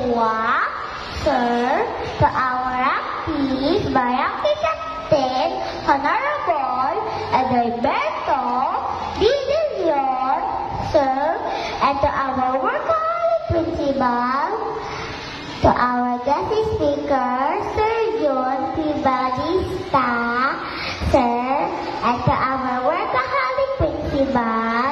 Joshua, Sir, to our active barangay captain, Honorable Adalberto D. De Leon, Sir, and to our workaholic principal, to our guest speaker, Sir John P. Bautista, Sir, and to our workaholic principal,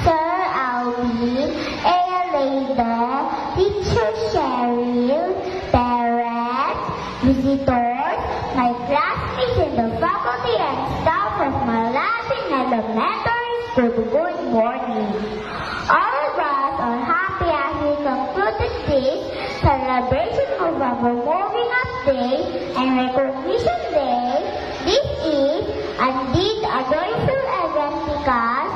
Sir Alvin A. Alado, Teacher Cheryl, parents, visitors, my classmates in the faculty and staff of Malasin Elementary School, good morning. All of us are happy as we concluded this celebration of our Moving Up Day and Recognition Day. This is indeed a joyful event because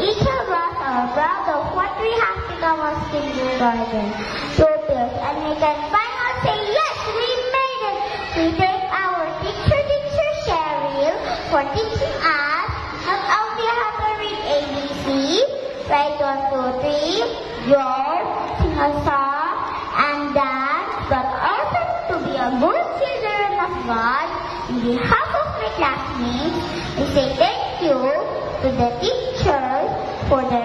each of us are proud of what we have become as kindergarten pupils, and we can finally say, yes, we made it! We thank our teacher Cheryl, for teaching us not only how to read ABC, write 1, 2, 3, draw, sing a song, and dance, but also to be a good children of God. In behalf of my classmates, we say thank you to the teachers for their